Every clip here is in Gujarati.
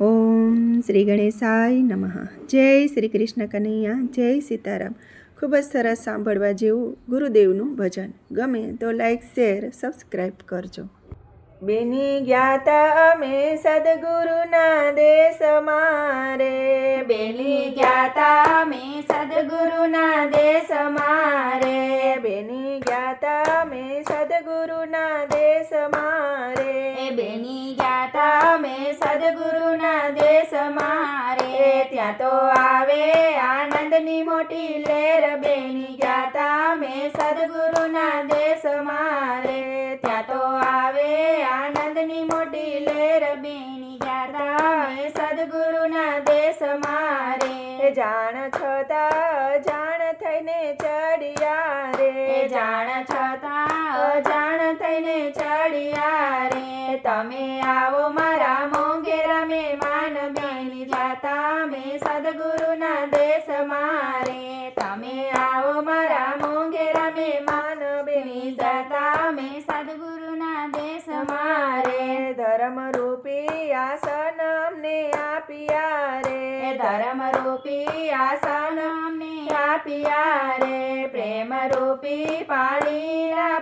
ઓમ શ્રી ગણેશાય નમઃ. જય શ્રી કૃષ્ણ કનૈયા, જય સીતારામ. ખૂબ જ સરસ સાંભળવા જેવું ગુરુદેવનું ભજન. ગમે તો લાઈક, શેર, સબસ્ક્રાઈબ કરજો. બેની જ્ઞાતા અમે સદગુરુના દેશમાં રે. બેની જ્ઞાતા અમે સદગુરુના દેશમાં રે. બેની જ્ઞાતા અમે સદગુરુના દેશમાં રે. બેની જ્ઞાતા અમે સદગુરુના દેશમાં રે. ત્યાં તો આવે આનંદની મોટી લહેર. બેની જ્ઞાતા અમે સદગુરુના દેશમાં રે. ત્યાં તો આવે આનંદની મોટી લહેર. બેની જ્ઞાતા અમે સદગુરુના દેશમાં રે. જાણ છતાં જાણ થઈને ચડિયા રે. જાણ છતાં જાણ થઈને ચડિયા રે. તમે આવો મારા મોંઘેરા મહેમાન. બેની જ્ઞાતા અમે સદગુરુના દેશમાં રે. તમે આવો મારા મોંઘેરા મહેમાન. બેની જ્ઞાતા અમે સદગુરુના દેશમાં રે. ધર્મરૂપી આસન અમને આપ્યા રે. ધર્મરૂપી આસન અમને આપ્યા રે. પ્રેમરૂપી પાણી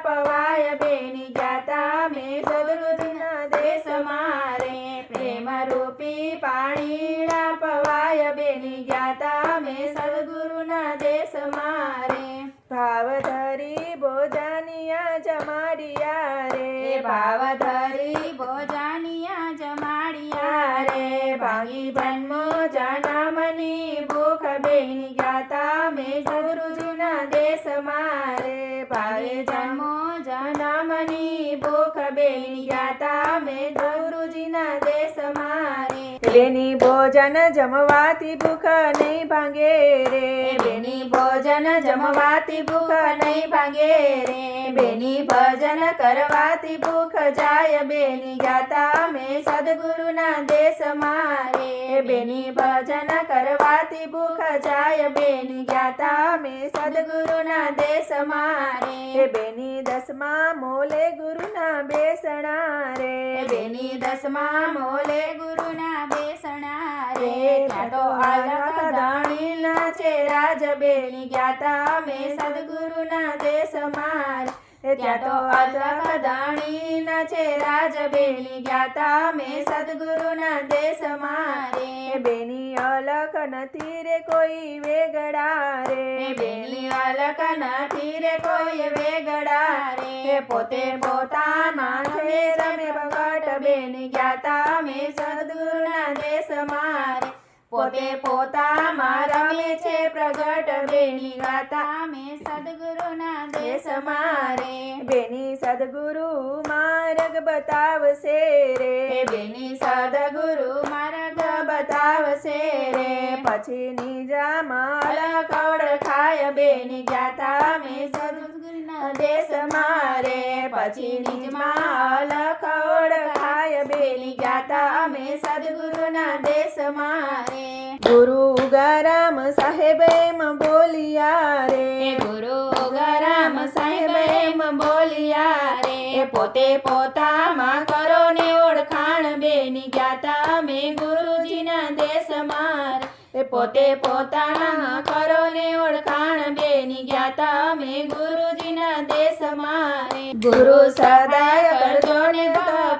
પવાય. બેની જ્ઞાતા અમે સદગુરુના દેશમાં રે. પ્રેમરૂપી પાણી પવાય. બેની જ્ઞાતા અમે સદગુરુના દેશમાં રે. ભાવ ધરી ભોજનિયા જમાડિયા રે. ભાવ ધરી ભોજનિયા જમાડિયા રે. ભાંગી જન્મો જન્મની ભૂખ. બેની જ્ઞાતા અમે સદગુરુના દેશમાં રે. ભાવે જન્મો જન્મની ભૂખ. બેની જ્ઞાતા અમે સદગુરુજીના દેશમાં રે. બેની ભોજન જમવાથી ભૂખ નહીં ભાંગે રે. બેની ભોજન જમવાથી ભૂખ નહીં ભાંગે રે. બેની ભજન કરવાથી ભૂખ જાય. બેની જ્ઞાતા અમે સદગુરુના દેશમાં રે. બેની ભજન કરવાથી ભૂખ જાય. બેની જ્ઞાતા અમે સદગુરુના દેશમાં રે. બેની દસમા મોલે ગુરુના બેસણા રે. બેની દસમા મોલે ગુરુના બેસણા રે. ત્યાં તો અલગ ધણીના છે રાજ. બેની જ્ઞાતા અમે સદગુરુના દેશમાં રે. ત્યાં તો અલગ ધણીના છે રાજ. બેની જ્ઞાતા અમે સદગુરુના દેશમાં રે. બેની અલખ નથી રે કોઈ વેગડા રે. બેની અલગ નથી રે કોઈ વેગડા રે. પોતે પોતાના છે તમે પ્રગટ. બેની જ્ઞાતા અમે સદગુરુના દેશમાં રે. પોતે પોતામાં રમે છે પ્રગટ. બેની જ્ઞાતા અમે સદગુરુના દેશમાં રે. બેની સદગુરુ માર્ગ બતાવશે રે. બેની સદગુરુ માર્ગ બતાવશે રે. પછી નિજામાં કવડ ખાય. બેની જ્ઞાતા અમે સદગુરુના દેશમાં રે. પછી નિજમાં લખવડ ખાય. બેની જ્ઞાતા અમે સદગુરુના દેશમાં રે. ગુરુ ઉગારામ સાહેબ એમ બોલિયા રે. ગુરુ ઉગારામ સાહેબ એમ બોલિયા રે. પોતે પોતામાં કરો ને ઓળખાણ. બેની જ્ઞાતા અમે ગુરુજીના દેશમાં રે. પોતે પોતાના કરો ને ઓળખાણ. બેની જ્ઞાતા અમે ગુરુજીના દેશમાં રે. ગુરુ સદાય કરજો ને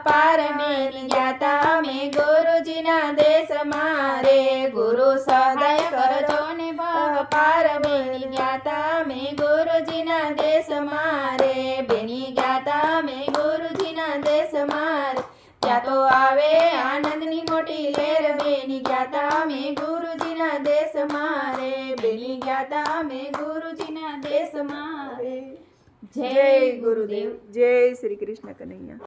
પાર. બેની જ્ઞાતા અમે ગુરુજીના દેશમાં રે. ગુરુ સદાય કરજો ને પાર. બેની જ્ઞાતા અમે ગુરુજીના દેશમાં રે. બેની જ્ઞાતા અમે ગુરુજીના દેશમાં રે. ત્યાં તો આવે આનંદની મોટી લહેર. બેની જ્ઞાતા અમે ગુરુજીના દેશમાં રે. બેની જ્ઞાતા અમે ગુરુજીના દેશમાં રે. જય ગુરુદેવ. જય શ્રી કૃષ્ણ કનૈયા.